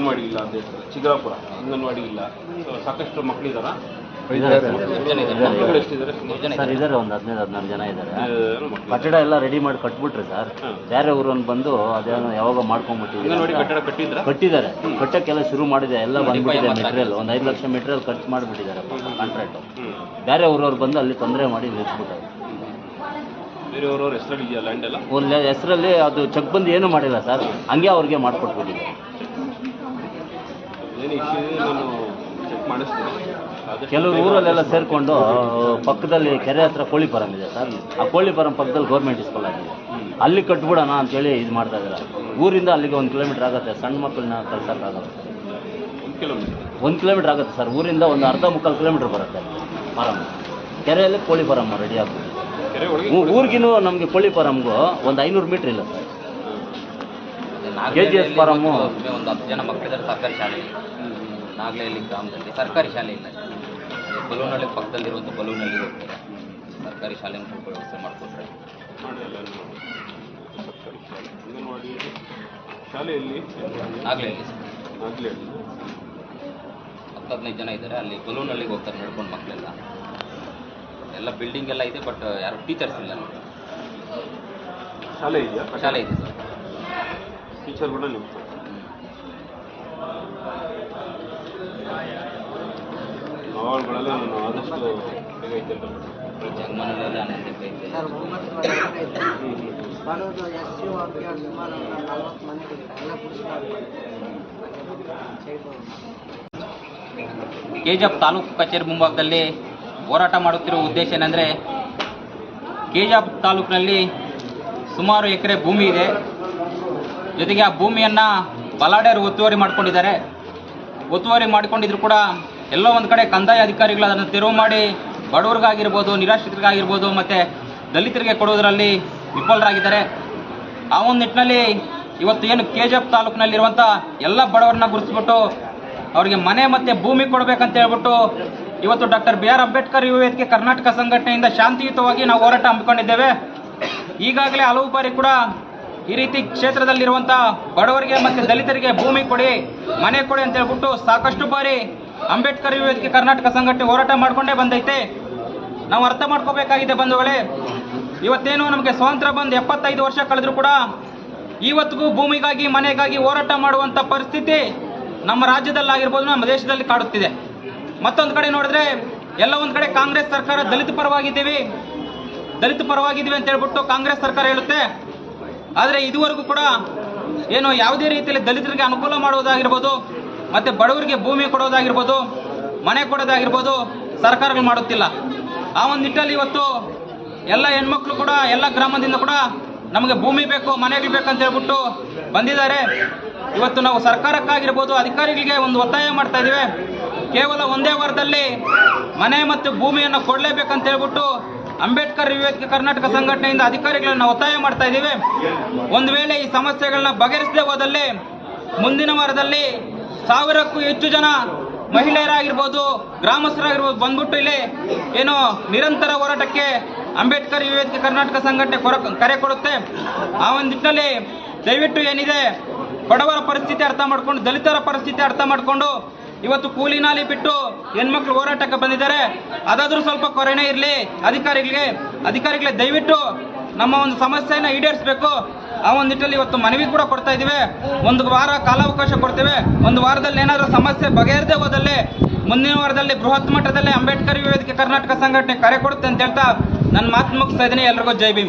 ಅಂಗನವಾಡಿ ಇಲ್ಲ ಅಂತ ಹೇಳ್ತಾರೆ. ಚಿಕ್ಕರಾಪುರ ಅಂಗನವಾಡಿ ಇಲ್ಲ, ಸಾಕಷ್ಟು ಮಕ್ಕಳಿದಾರ. ಮಕ್ಕಳುಗಳು ಎಷ್ಟಿದ್ದಾರೆ? ಸರ್ ಇದ್ದಾರೆ, ಒಂದು 15-16 ಜನ ಇದ್ದಾರೆ. ಕಟ್ಟಡ ಎಲ್ಲ ರೆಡಿ ಮಾಡಿ ಕಟ್ಬಿಟ್ರಿ ಸರ್. ಬೇರೆ ಊರನ್ನು ಬಂದು ಅದೇನೋ ಯಾವಾಗ ಮಾಡ್ಕೊಂಡ್ಬಿಟ್ಟಿದ್ದಾರೆ. ಅಂಗನವಾಡಿ ಕಟ್ಟಡ ಕಟ್ಟಿದ್ದಾರೆ, ಕಟ್ಟಕ್ಕೆಲ್ಲ ಶುರು ಮಾಡಿದೆ, ಎಲ್ಲ ಬಂದ್ಬಿಟ್ಟಿದೆ. ಮೆಟೀರಿಯಲ್ ಒಂದು 5 ಲಕ್ಷ ಮೆಟೀರಿಯಲ್ ಖರ್ಚು ಮಾಡಿಬಿಟ್ಟಿದ್ದಾರೆ ಕಾಂಟ್ರಾಕ್ಟು. ಬೇರೆ ಊರವ್ರು ಬಂದು ಅಲ್ಲಿ ತೊಂದರೆ ಮಾಡಿ ನಿಲ್ಲಿಸ್ಬಿಟ್ಟಾರೆ. ಬೇರೆಯವ್ರವ್ರ ಹೆಸರಲ್ಲಿ ಇದೆಯಾ ಲ್ಯಾಂಡ್ ಎಲ್ಲ? ಒಂದು ಹೆಸರಲ್ಲಿ ಅದು ಚೆಕ್ ಬಂದು ಏನೂ ಮಾಡಿಲ್ಲ ಸರ್, ಹಂಗೆ ಅವ್ರಿಗೆ ಮಾಡಿಕೊಟ್ಬಿಟ್ಟಿದೆ. ಏನು ಇಶ್ಯೂ ಇದೆ, ನಾನು ಚೆಕ್ ಮಾಡಿಸ್ತೀನಿ. ಕೆಲವರು ಊರಲ್ಲೆಲ್ಲ ಸೇರಿಕೊಂಡು ಪಕ್ಕದಲ್ಲಿ ಕೆರೆ ಹತ್ರ ಕೋಳಿ ಫಾರಂ ಇದೆ ಸರ್. ಆ ಕೋಳಿ ಫಾರಂ ಪಕ್ಕದಲ್ಲಿ ಗೌರ್ಮೆಂಟ್ ಸ್ಕೂಲ್ ಆಗಿದೆ, ಅಲ್ಲಿ ಕಟ್ಬಿಡೋಣ ಅಂತೇಳಿ ಇದು ಮಾಡ್ತಾ ಇದ್ದಾರೆ. ಊರಿಂದ ಅಲ್ಲಿಗೆ 1 ಕಿಲೋಮೀಟ್ರ್ ಆಗುತ್ತೆ. ಸಣ್ಣ ಮಕ್ಕಳನ್ನ ಕಳ್ಸೋಕ್ಕಾಗಲ್ಲ. 1 ಕಿಲೋಮೀಟ್ರ್ ಆಗುತ್ತೆ ಸರ್. ಊರಿಂದ ಒಂದು ಅರ್ಧ-ಮುಕ್ಕಾಲು ಕಿಲೋಮೀಟ್ರ್ ಬರುತ್ತೆ ಫಾರಂ. ಕೆರೆಯಲ್ಲಿ ಕೋಳಿ ಫಾರಮ್ ರೆಡಿ ಆಗ್ಬೋದು. ಊರಿಗಿನೂ ನಮಗೆ ಕೋಳಿ ಫಾರಮ್ಗೂ ಒಂದು 500 ಮೀಟ್ರ್ ಇಲ್ಲ ಸರ್. KGS ಫಾರಮ್ಮು ಒಂದು 10 ಜನ ಮಕ್ಕಳಿದ್ದಾರೆ. ಸರ್ಕಾರಿ ಶಾಲೆ ನಾಗಲೇಹಳ್ಳಿ ಗ್ರಾಮದಲ್ಲಿ ಸರ್ಕಾರಿ ಶಾಲೆ ಇಲ್ಲ. ಬಲೂನಹಳ್ಳಿ ಪಕ್ಕದಲ್ಲಿರುವಂಥ ಬಲೂನಹಳ್ಳಿಗೆ ಹೋಗ್ತಾರೆ. ಸರ್ಕಾರಿ ಶಾಲೆಯನ್ನು ಸ್ವಲ್ಪ ವ್ಯವಸ್ಥೆ ಮಾಡಿಕೊಟ್ರೆ. ಶಾಲೆಯಲ್ಲಿ ನಾಗಲೇಹಳ್ಳಿ 10-15 ಜನ ಇದ್ದಾರೆ. ಅಲ್ಲಿ ಬಲೂನಹಳ್ಳಿಗೆ ಹೋಗ್ತಾರೆ ನಡ್ಕೊಂಡು ಮಕ್ಕಳೆಲ್ಲ. ಎಲ್ಲ ಬಿಲ್ಡಿಂಗ್ ಎಲ್ಲ ಇದೆ, ಬಟ್ ಯಾರು ಟೀಚರ್ಸ್ ಇಲ್ಲ. ಶಾಲೆ ಇದೆಯಾ? ಶಾಲೆ ಇದೆ ಸರ್. ಟೀಚರ್ ಕೂಡ ನೀವು ಮಾವಾಳ್ಗಳೆಲ್ಲ ನಾನು ಆದಷ್ಟು ಬೇಗ ಐತೆ ಜಗಮನದಲ್ಲಿ 11 ಎಕರೆ ಇದೆ. ಕೆಜಿಎಫ್ ತಾಲೂಕು ಕಚೇರಿ ಮುಂಭಾಗದಲ್ಲಿ ಹೋರಾಟ ಮಾಡುತ್ತಿರುವ ಉದ್ದೇಶ ಏನೆಂದರೆ, ಕೆಜಿಎಫ್ ತಾಲೂಕಿನಲ್ಲಿ ಸುಮಾರು ಎಕರೆ ಭೂಮಿ ಇದೆ. ಜೊತೆಗೆ ಆ ಭೂಮಿಯನ್ನು ಬಲಾಢ್ಯರು ಒತ್ತುವರಿ ಮಾಡಿಕೊಂಡಿದ್ದಾರೆ. ಒತ್ತುವರಿ ಮಾಡಿಕೊಂಡಿದ್ರು ಕೂಡ ಎಲ್ಲೋ ಒಂದು ಕಡೆ ಕಂದಾಯ ಅಧಿಕಾರಿಗಳು ಅದನ್ನು ತೆರವು ಮಾಡಿ ಬಡವರಿಗಾಗಿರ್ಬೋದು, ನಿರಾಶ್ರಿತರಿಗಾಗಿರ್ಬೋದು ಮತ್ತು ದಲಿತರಿಗೆ ಕೊಡುವುದರಲ್ಲಿ ವಿಫಲರಾಗಿದ್ದಾರೆ. ಆ ಒಂದು ನಿಟ್ಟಿನಲ್ಲಿ ಇವತ್ತು ಏನು ಕೆಜಿಎಫ್ ತಾಲೂಕಿನಲ್ಲಿರುವಂಥ ಎಲ್ಲ ಬಡವರನ್ನ ಗುರುತಿಸ್ಬಿಟ್ಟು ಅವರಿಗೆ ಮನೆ ಮತ್ತು ಭೂಮಿ ಕೊಡಬೇಕಂತ ಹೇಳ್ಬಿಟ್ಟು ಇವತ್ತು ಡಾಕ್ಟರ್ BR ಅಂಬೇಡ್ಕರ್ ಯುವ ವೇದಿಕೆ ಕರ್ನಾಟಕ ಸಂಘಟನೆಯಿಂದ ಶಾಂತಿಯುತವಾಗಿ ನಾವು ಹೋರಾಟ ಹಮ್ಮಿಕೊಂಡಿದ್ದೇವೆ. ಈಗಾಗಲೇ ಹಲವು ಬಾರಿ ಕೂಡ ಈ ರೀತಿ ಕ್ಷೇತ್ರದಲ್ಲಿರುವಂಥ ಬಡವರಿಗೆ ಮತ್ತು ದಲಿತರಿಗೆ ಭೂಮಿ ಕೊಡಿ, ಮನೆ ಕೊಡಿ ಅಂತ ಹೇಳ್ಬಿಟ್ಟು ಸಾಕಷ್ಟು ಬಾರಿ ಅಂಬೇಡ್ಕರ್ ಯುವ ವೇದಿಕೆ ಕರ್ನಾಟಕ ಸಂಘಟನೆ ಹೋರಾಟ ಮಾಡಿಕೊಂಡೇ ಬಂದೈತೆ. ನಾವು ಅರ್ಥ ಮಾಡ್ಕೋಬೇಕಾಗಿದೆ ಬಂಧುಗಳೇ, ಇವತ್ತೇನು ನಮಗೆ ಸ್ವಾತಂತ್ರ್ಯ ಬಂದು 75 ವರ್ಷ ಕಳೆದರೂ ಕೂಡ ಇವತ್ತಿಗೂ ಭೂಮಿಗಾಗಿ ಮನೆಗಾಗಿ ಹೋರಾಟ ಮಾಡುವಂಥ ಪರಿಸ್ಥಿತಿ ನಮ್ಮ ರಾಜ್ಯದಲ್ಲಾಗಿರ್ಬೋದು, ನಮ್ಮ ದೇಶದಲ್ಲಿ ಕಾಡುತ್ತಿದೆ. ಮತ್ತೊಂದು ಕಡೆ ನೋಡಿದ್ರೆ ಎಲ್ಲ ಒಂದು ಕಡೆ ಕಾಂಗ್ರೆಸ್ ಸರ್ಕಾರ ದಲಿತ ಪರವಾಗಿದ್ದೀವಿ ಅಂತ ಹೇಳ್ಬಿಟ್ಟು ಕಾಂಗ್ರೆಸ್ ಸರ್ಕಾರ ಹೇಳುತ್ತೆ. ಆದರೆ ಇದುವರೆಗೂ ಕೂಡ ಏನು ಯಾವುದೇ ರೀತಿಯಲ್ಲಿ ದಲಿತರಿಗೆ ಅನುಕೂಲ ಮಾಡುವುದಾಗಿರ್ಬೋದು, ಮತ್ತು ಬಡವರಿಗೆ ಭೂಮಿ ಕೊಡೋದಾಗಿರ್ಬೋದು, ಮನೆ ಕೊಡೋದಾಗಿರ್ಬೋದು ಸರ್ಕಾರಗಳು ಮಾಡುತ್ತಿಲ್ಲ. ಆ ಒಂದು ನಿಟ್ಟಲ್ಲಿ ಇವತ್ತು ಎಲ್ಲ ಹೆಣ್ಮಕ್ಳು ಕೂಡ ಎಲ್ಲ ಗ್ರಾಮದಿಂದ ಕೂಡ ನಮಗೆ ಭೂಮಿ ಬೇಕು, ಮನೆಗಳು ಬೇಕಂತ ಹೇಳ್ಬಿಟ್ಟು ಬಂದಿದ್ದಾರೆ. ಇವತ್ತು ನಾವು ಸರ್ಕಾರಕ್ಕಾಗಿರ್ಬೋದು, ಅಧಿಕಾರಿಗಳಿಗೆ ಒಂದು ಒತ್ತಾಯ ಮಾಡ್ತಾ ಇದ್ದೀವಿ. ಕೇವಲ ಒಂದೇ ವಾರದಲ್ಲಿ ಮನೆ ಮತ್ತು ಭೂಮಿಯನ್ನು ಕೊಡಲೇಬೇಕಂತ ಹೇಳ್ಬಿಟ್ಟು ಅಂಬೇಡ್ಕರ್ ಯುವ ವೇದಿಕೆ ಕರ್ನಾಟಕ ಸಂಘಟನೆಯಿಂದ ಅಧಿಕಾರಿಗಳನ್ನ ಒತ್ತಾಯ ಮಾಡ್ತಾ ಇದ್ದೀವಿ. ಒಂದು ವೇಳೆ ಈ ಸಮಸ್ಯೆಗಳನ್ನ ಬಗೆಹರಿಸದೆ ಹೋದಲ್ಲಿ ಮುಂದಿನ ವಾರದಲ್ಲಿ 1000ಕ್ಕೂ ಹೆಚ್ಚು ಜನ ಮಹಿಳೆಯರಾಗಿರ್ಬೋದು, ಗ್ರಾಮಸ್ಥರಾಗಿರ್ಬೋದು ಬಂದ್ಬಿಟ್ಟು ಇಲ್ಲಿ ಏನು ನಿರಂತರ ಹೋರಾಟಕ್ಕೆ ಅಂಬೇಡ್ಕರ್ ಯುವ ವೇದಿಕೆ ಕರ್ನಾಟಕ ಸಂಘಟನೆ ಕರೆ ಕೊಡುತ್ತೆ. ಆ ಒಂದು ನಿಟ್ಟಿನಲ್ಲಿ ದಯವಿಟ್ಟು ಏನಿದೆ ಬಡವರ ಪರಿಸ್ಥಿತಿ ಅರ್ಥ ಮಾಡಿಕೊಂಡು, ದಲಿತರ ಪರಿಸ್ಥಿತಿ ಅರ್ಥ ಮಾಡಿಕೊಂಡು ಇವತ್ತು ಕೂಲಿ ನಾಲಿ ಬಿಟ್ಟು ಹೆಣ್ಮಕ್ಳು ಹೋರಾಟಕ್ಕೆ ಬಂದಿದ್ದಾರೆ. ಅದಾದರೂ ಸ್ವಲ್ಪ ಕೊರತೆ ಇರಲಿ ಅಧಿಕಾರಿಗಳಿಗೆ ದಯವಿಟ್ಟು ನಮ್ಮ ಒಂದು ಸಮಸ್ಯೆಯನ್ನು ಈಡೇರಿಸಬೇಕು. ಆ ಒಂದು ನಿಟ್ಟಲ್ಲಿ ಇವತ್ತು ಮನವಿ ಕೂಡ ಕೊಡ್ತಾ ಇದ್ದೀವಿ. 1 ವಾರ ಕಾಲಾವಕಾಶ ಕೊಡ್ತೇವೆ. 1 ವಾರದಲ್ಲಿ ಏನಾದರೂ ಸಮಸ್ಯೆ ಬಗೆಹರದೆ ಹೋದಲ್ಲಿ ಮುಂದಿನ ವಾರದಲ್ಲಿ ಬೃಹತ್ ಮಟ್ಟದಲ್ಲಿ ಅಂಬೇಡ್ಕರ್ ಯುವ ವೇದಿಕೆ ಕರ್ನಾಟಕ ಸಂಘಟನೆ ಕರೆ ಕೊಡುತ್ತೆ ಅಂತ ಹೇಳ್ತಾ ನನ್ನ ಮಾತು ಮುಗಿಸ್ತಾ ಇದ್ದೀನಿ. ಎಲ್ರಿಗೂ ಜೈ ಭೀಮ್.